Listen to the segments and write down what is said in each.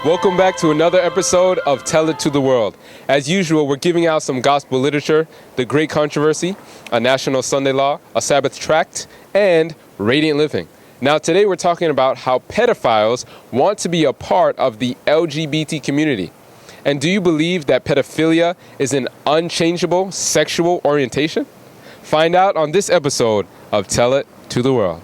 Welcome back to another episode of Tell It to the World. As usual, we're giving out some gospel literature, The Great Controversy, a National Sunday Law, a Sabbath Tract, and Radiant Living. Now today we're talking about how pedophiles want to be a part of the LGBT community. And do you believe that pedophilia is an unchangeable sexual orientation? Find out on this episode of Tell It to the World.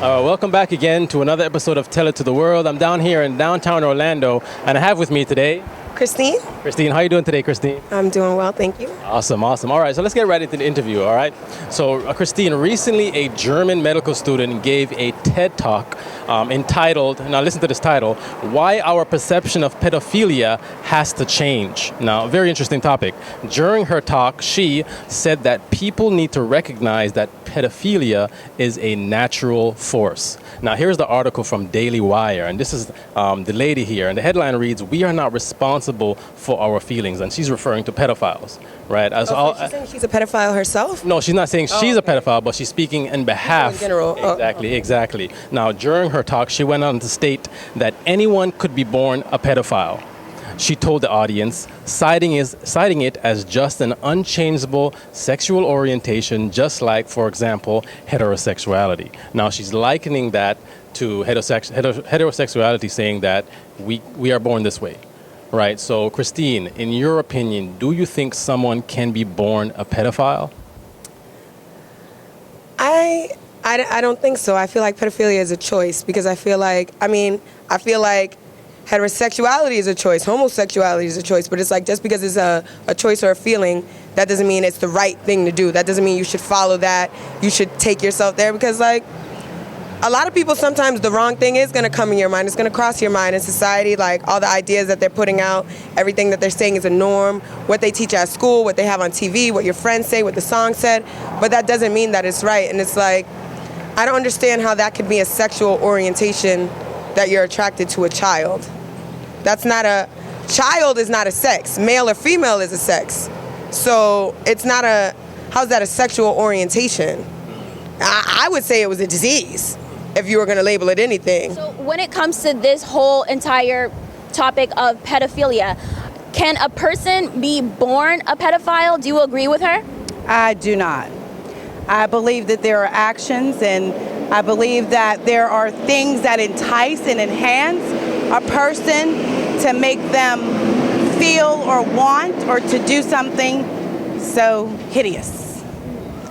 Welcome back again to another episode of Tell It to the World. I'm down here in downtown Orlando, and I have with me today Christine. Christine, how are you doing today, Christine? I'm doing well, thank you. Awesome. All right, so let's get right into the interview, all right? So, Christine, recently a German medical student gave a TED Talk entitled, now listen to this title, Why Our Perception of Pedophilia Has to Change. Now, a very interesting topic. During her talk, she said that people need to recognize that pedophilia is a natural force. Now, here's the article from Daily Wire, and this is the lady here, and the headline reads, "We are not responsible for our feelings," and she's referring to pedophiles, right? She's saying she's a pedophile herself? No, she's not saying she's a pedophile, but she's speaking in behalf. In general. Exactly. Now, during her talk, she went on to state that anyone could be born a pedophile. She told the audience, citing it as just an unchangeable sexual orientation, just like, for example, heterosexuality. Now, she's likening that to heterosexuality, saying that we are born this way, right? So, Christine, in your opinion, do you think someone can be born a pedophile? I don't think so. I feel like pedophilia is a choice because I feel like heterosexuality is a choice, homosexuality is a choice, but it's like just because it's a choice or a feeling, that doesn't mean it's the right thing to do. That doesn't mean you should follow that. You should take yourself there because like a lot of people, sometimes the wrong thing is going to come in your mind. It's going to cross your mind in society, like all the ideas that they're putting out, everything that they're saying is a norm, what they teach at school, what they have on TV, what your friends say, what the song said, but that doesn't mean that it's right. And it's like, I don't understand how that could be a sexual orientation that you're attracted to a child. Child is not a sex. Male or female is a sex. So it's not how's that a sexual orientation? I would say it was a disease, if you were going to label it anything. So when it comes to this whole entire topic of pedophilia, can a person be born a pedophile? Do you agree with her? I do not. I believe that there are actions, and I believe that there are things that entice and enhance a person to make them feel or want or to do something so hideous.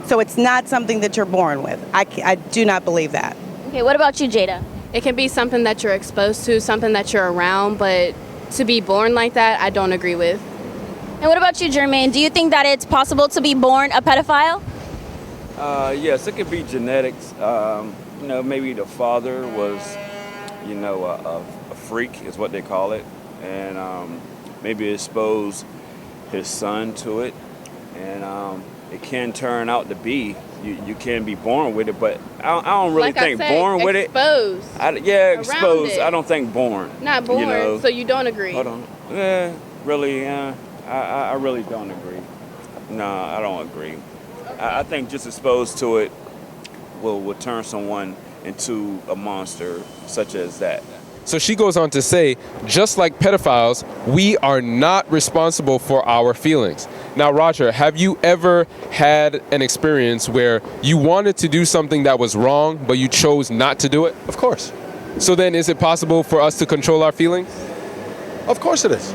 So it's not something that you're born with. I do not believe that. Okay, what about you, Jada? It can be something that you're exposed to, something that you're around, but to be born like that, I don't agree with. And what about you, Jermaine? Do you think that it's possible to be born a pedophile? Yes, it could be genetics. Maybe the father was, a freak is what they call it, and maybe expose his son to it, and it can turn out to be you can be born with it, but I don't really think born with it. Exposed. Exposed. I don't think born. Not born. So you don't agree? Hold on. Really. I really don't agree. No, I don't agree. I think just exposed to it will turn someone into a monster such as that. So she goes on to say, just like pedophiles, we are not responsible for our feelings. Now, Roger, have you ever had an experience where you wanted to do something that was wrong, but you chose not to do it? Of course. So then is it possible for us to control our feelings? Of course it is.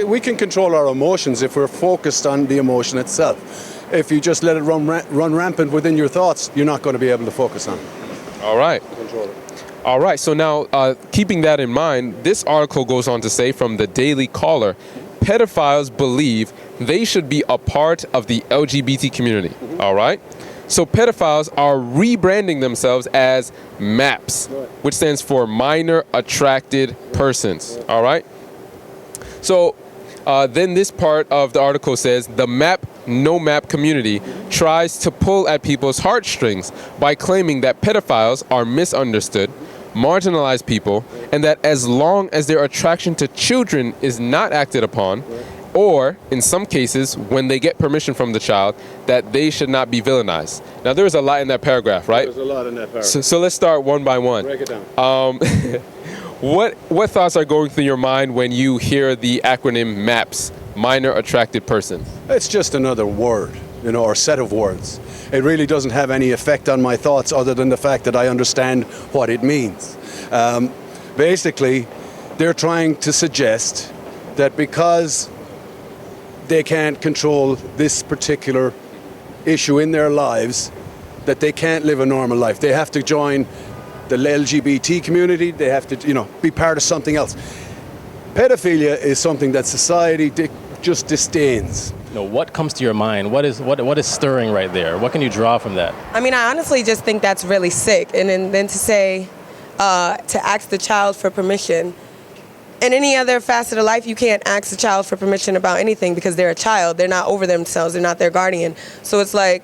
We can control our emotions if we're focused on the emotion itself. If you just let it run rampant within your thoughts, you're not going to be able to focus on it. All right. Control it. All right. So now, keeping that in mind, this article goes on to say from the Daily Caller, pedophiles believe they should be a part of the LGBT community. Mm-hmm. All right. So pedophiles are rebranding themselves as MAPs, which stands for Minor Attracted Persons. All right. So then this part of the article says the no map community tries to pull at people's heartstrings by claiming that pedophiles are misunderstood, marginalized people, and that as long as their attraction to children is not acted upon, or in some cases, when they get permission from the child, that they should not be villainized. Now, there's a lot in that paragraph, right? There's a lot in that paragraph. So let's start one by one. Break it down. what thoughts are going through your mind when you hear the acronym MAPS, Minor Attracted Person? It's just another word, or set of words. It really doesn't have any effect on my thoughts other than the fact that I understand what it means. Basically, they're trying to suggest that because they can't control this particular issue in their lives, that they can't live a normal life. They have to join the LGBT community. They have to, be part of something else. Pedophilia is something that society just disdains. What comes to your mind? What is stirring right there? What can you draw from that? I mean, I honestly just think that's really sick. And then to say, to ask the child for permission. In any other facet of life, you can't ask a child for permission about anything because they're a child. They're not over themselves. They're not their guardian. So it's like,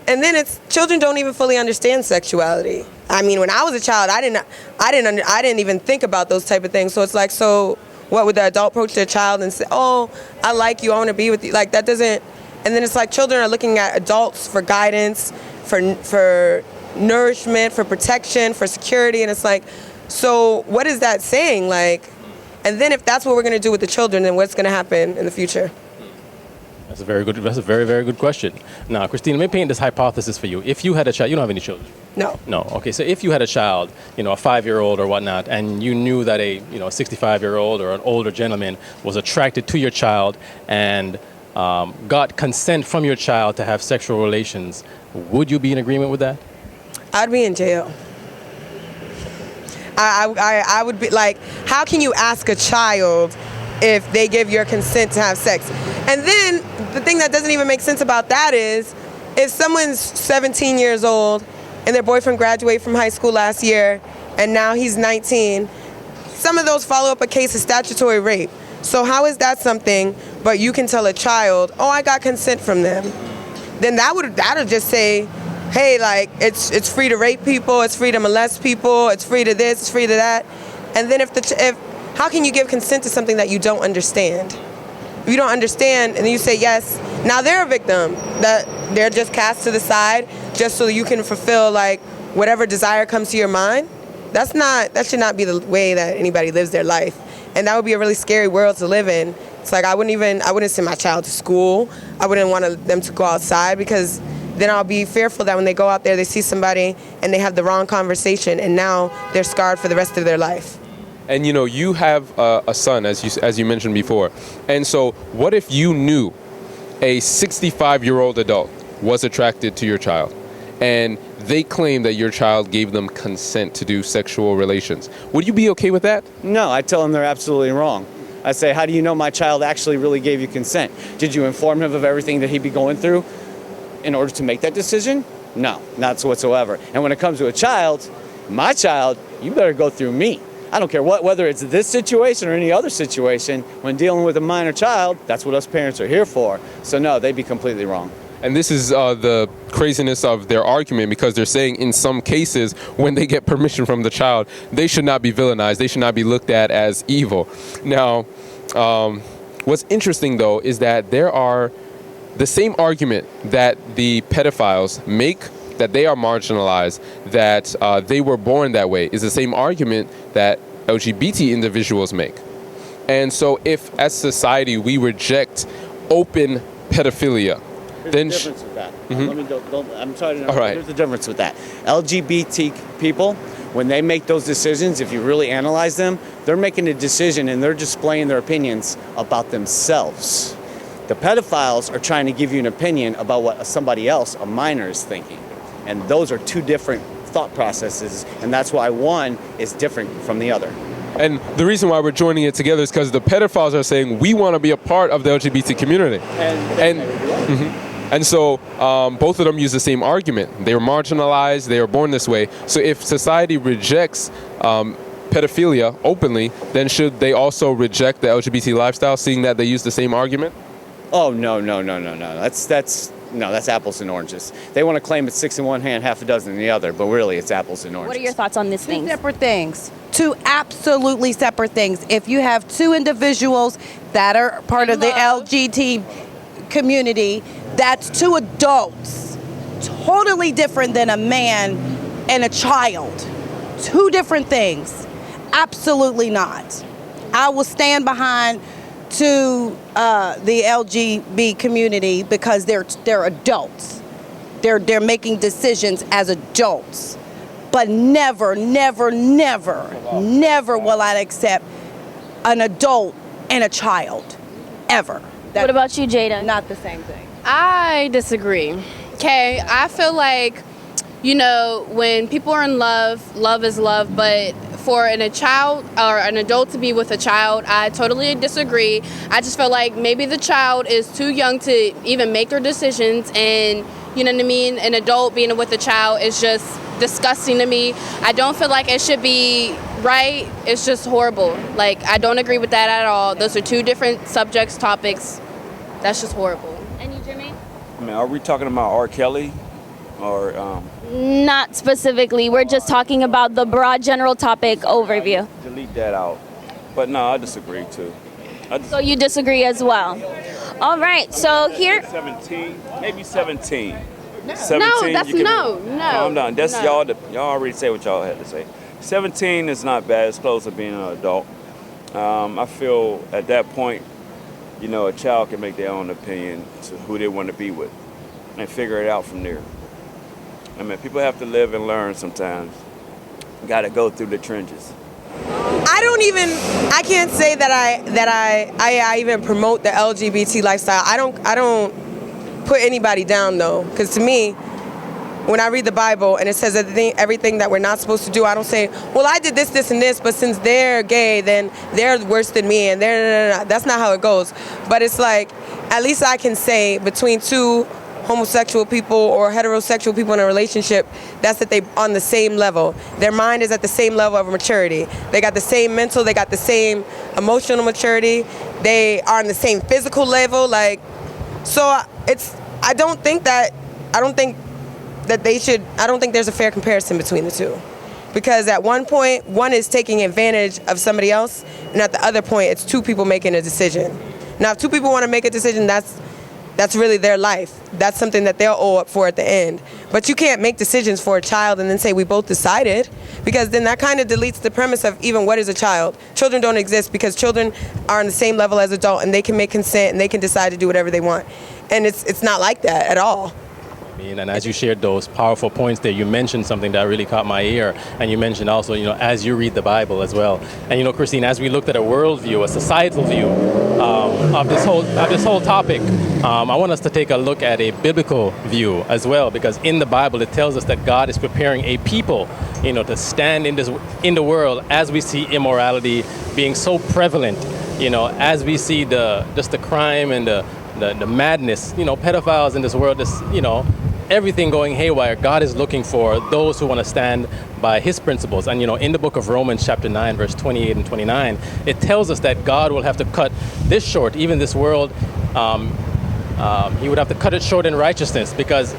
and then children don't even fully understand sexuality. I mean, when I was a child, I didn't even think about those type of things. So it's like, so what would the adult approach their child and say, oh, I like you, I want to be with you? Like, that doesn't, and then it's like children are looking at adults for guidance, for nourishment, for protection, for security, and it's like, so what is that saying? Like, and then if that's what we're going to do with the children, then what's going to happen in the future? That's a very, very good question. Now, Christina, let me paint this hypothesis for you. If you had a child, you don't have any children. No. No. Okay. So if you had a child, a 5-year-old or whatnot, and you knew that a 65-year-old or an older gentleman was attracted to your child and got consent from your child to have sexual relations, would you be in agreement with that? I'd be in jail. I would be like, how can you ask a child if they give your consent to have sex? And then the thing that doesn't even make sense about that is, if someone's 17 years old and their boyfriend graduated from high school last year and now he's 19, some of those follow up a case of statutory rape. So how is that something, but you can tell a child, oh, I got consent from them? Then that'll just say, hey, like, it's free to rape people, it's free to molest people, it's free to this, it's free to that. And then how can you give consent to something that you don't understand? If you don't understand and you say yes, now they're a victim, that they're just cast to the side just so you can fulfill like whatever desire comes to your mind. That should not be the way that anybody lives their life. And that would be a really scary world to live in. It's like I wouldn't send my child to school. I wouldn't want them to go outside because then I'll be fearful that when they go out there, they see somebody and they have the wrong conversation and now they're scarred for the rest of their life. And you have a son, as you mentioned before. And so what if you knew a 65-year-old adult was attracted to your child and they claim that your child gave them consent to do sexual relations? Would you be okay with that? No, I tell them they're absolutely wrong. I say, how do you know my child actually really gave you consent? Did you inform him of everything that he'd be going through in order to make that decision? No, not whatsoever. And when it comes to a child, my child, you better go through me. I don't care whether it's this situation or any other situation. When dealing with a minor child, that's what us parents are here for. So no, they'd be completely wrong. And this is the craziness of their argument, because they're saying in some cases when they get permission from the child, they should not be villainized. They should not be looked at as evil. Now, what's interesting, though, is that there are the same argument that the pedophiles make, that they are marginalized, that they were born that way, is the same argument that LGBT individuals make. And so if, as society, we reject open pedophilia, There's a difference with that. I'm sorry to interrupt. All right. There's a difference with that. LGBT people, when they make those decisions, if you really analyze them, they're making a decision and they're displaying their opinions about themselves. The pedophiles are trying to give you an opinion about what somebody else, a minor, is thinking. And those are two different thought processes, and that's why one is different from the other. And the reason why we're joining it together is because the pedophiles are saying we want to be a part of the LGBT community. And so both of them use the same argument. They were marginalized, they were born this way. So if society rejects pedophilia openly, then should they also reject the LGBT lifestyle, seeing that they use the same argument? Oh, no. That's apples and oranges. They want to claim it's 6 in one hand, half a dozen in the other, but really it's apples and oranges. What are your thoughts on this thing? Two separate things. Two absolutely separate things. If you have two individuals that are part of the LGBT community, that's two adults. Totally different than a man and a child. Two different things. Absolutely not. I will stand behind to the LGBT community because they're adults. They're making decisions as adults. But never, never, never, never will I accept an adult and a child. Ever. What about you, Jada? Not the same thing. I disagree. Okay, I feel like, you know, when people are in love, love is love, but for a child or an adult to be with a child, I totally disagree. I just feel like maybe the child is too young to even make their decisions, and you know what I mean? An adult being with a child is just disgusting to me. I don't feel like it should be right. It's just horrible. Like, I don't agree with that at all. Those are two different subjects, topics. That's just horrible. And you, Jermaine? I mean, are we talking about R. Kelly or Not specifically. We're just talking about the general topic overview. delete that out? But no, I disagree too. So you disagree as well. All right. So here. 17, maybe 17. No, 17, that's you can- no. Calm down. That's no. y'all already say what y'all had to say. 17 is not bad. It's close to being an adult. I feel at that point, you know, a child can make their own opinion to who they want to be with and figure it out from there. I mean, people have to live and learn sometimes. Got to go through the trenches. I can't say that I even promote the LGBT lifestyle. I don't put anybody down though, because to me, when I read the Bible and it says everything that we're not supposed to do, I don't say, well, I did this, this, and this, but since they're gay, then they're worse than me, and they're, that's not how it goes. But it's like, at least I can say between two homosexual people or heterosexual people in a relationship, that's that they on the same level. Their mind is at the same level of maturity. They got the same mental, they got the same emotional maturity, they are on the same physical level. Like, so I don't think there's a fair comparison between the two. Because at one point, one is taking advantage of somebody else, and at the other point, it's two people making a decision. Now, if two people want to make a decision, that's really their life. That's something that they'll owe up for at the end. But you can't make decisions for a child and then say we both decided, because then that kind of deletes the premise of even what is a child. Children don't exist because children are on the same level as adult, and they can make consent and they can decide to do whatever they want. And it's not like that at all. And as you shared those powerful points there, you mentioned something that really caught my ear, and you mentioned also, you know, as you read the Bible as well. And you know, Christine, as we looked at a worldview, a societal view of this whole topic, I want us to take a look at a biblical view as well, because in the Bible it tells us that God is preparing a people, you know, to stand in the world as we see immorality being so prevalent, you know, as we see the crime and the madness, you know, pedophiles in this world, you know, everything going haywire. God is looking for those who want to stand by his principles. And you know, in the book of Romans chapter 9 verse 28 and 29, it tells us that God will have to cut this short, even this world, he would have to cut it short in righteousness, because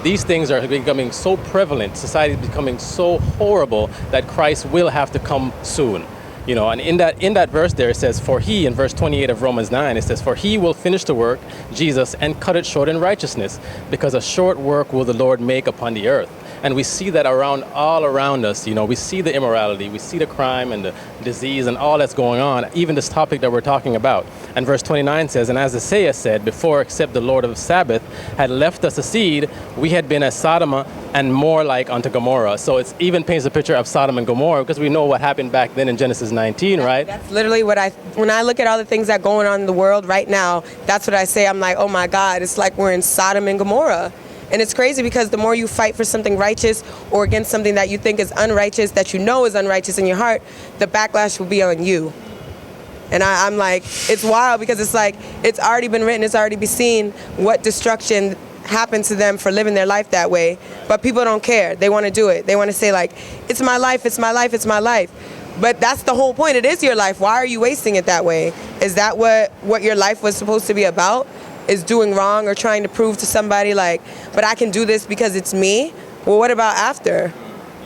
these things are becoming so prevalent, society is becoming so horrible that Christ will have to come soon. You know, and in that verse there, it says, for he, in verse 28 of Romans 9, it says, for he will finish the work, Jesus, and cut it short in righteousness, because a short work will the Lord make upon the earth. And we see that all around us. You know, we see the immorality, we see the crime and the disease and all that's going on, even this topic that we're talking about. And verse 29 says, and as Isaiah said, before except the Lord of Sabbath had left us a seed, we had been as Sodom and more like unto Gomorrah. So it even paints a picture of Sodom and Gomorrah, because we know what happened back then in Genesis 19, right? That's literally when I look at all the things that are going on in the world right now, that's what I say. I'm like, oh my God, it's like we're in Sodom and Gomorrah. And it's crazy, because the more you fight for something righteous or against something that you think is unrighteous, that you know is unrighteous in your heart, the backlash will be on you. And I'm like, it's wild, because it's like, it's already been written, it's already been seen what destruction happened to them for living their life that way. But people don't care. They want to do it. They want to say like, it's my life, it's my life, it's my life. But that's the whole point. It is your life. Why are you wasting it that way? Is that what your life was supposed to be about? Is doing wrong or trying to prove to somebody like, but I can do this because it's me? Well, what about after?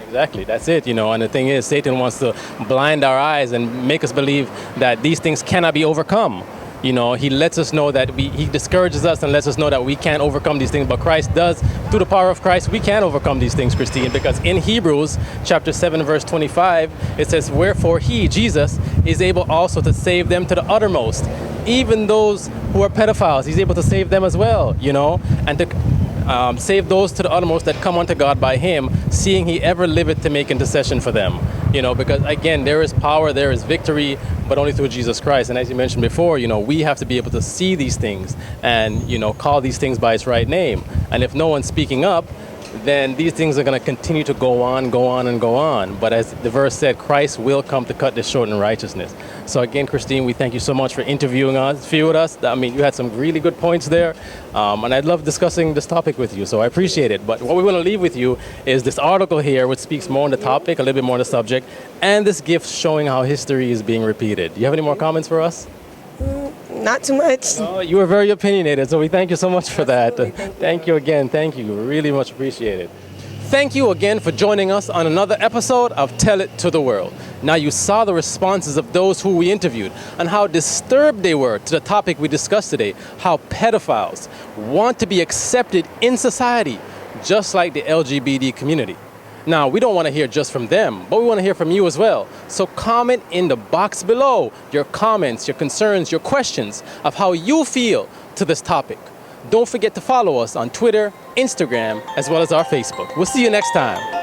Exactly, that's it, you know. And the thing is, Satan wants to blind our eyes and make us believe that these things cannot be overcome. You know, he lets us know that he discourages us and lets us know that we can't overcome these things, but Christ does. Through the power of Christ, we can overcome these things, Christine, because in Hebrews chapter 7, verse 25, it says, wherefore he, Jesus, is able also to save them to the uttermost. Even those who are pedophiles, he's able to save them as well, you know, and to save those to the uttermost that come unto God by him, seeing he ever liveth to make intercession for them. You know, because again, there is power, there is victory, but only through Jesus Christ. And as you mentioned before, you know, we have to be able to see these things and, you know, call these things by its right name. And if no one's speaking up, then these things are going to continue to go on, and go on. But as the verse said, Christ will come to cut this short in righteousness. So again, Christine, we thank you so much for interviewing with us. I mean, you had some really good points there. And I love discussing this topic with you, so I appreciate it. But what we want to leave with you is this article here, which speaks more on the topic, a little bit more on the subject, and this gift showing how history is being repeated. Do you have any more comments for us? Not too much. Oh, you were very opinionated, so we thank you so much for that. Thank you again. Thank you. Really much appreciated. Thank you again for joining us on another episode of Tell It to the World. Now, you saw the responses of those who we interviewed and how disturbed they were to the topic we discussed today, how pedophiles want to be accepted in society, just like the LGBT community. Now, we don't want to hear just from them, but we want to hear from you as well. So comment in the box below your comments, your concerns, your questions of how you feel to this topic. Don't forget to follow us on Twitter, Instagram, as well as our Facebook. We'll see you next time.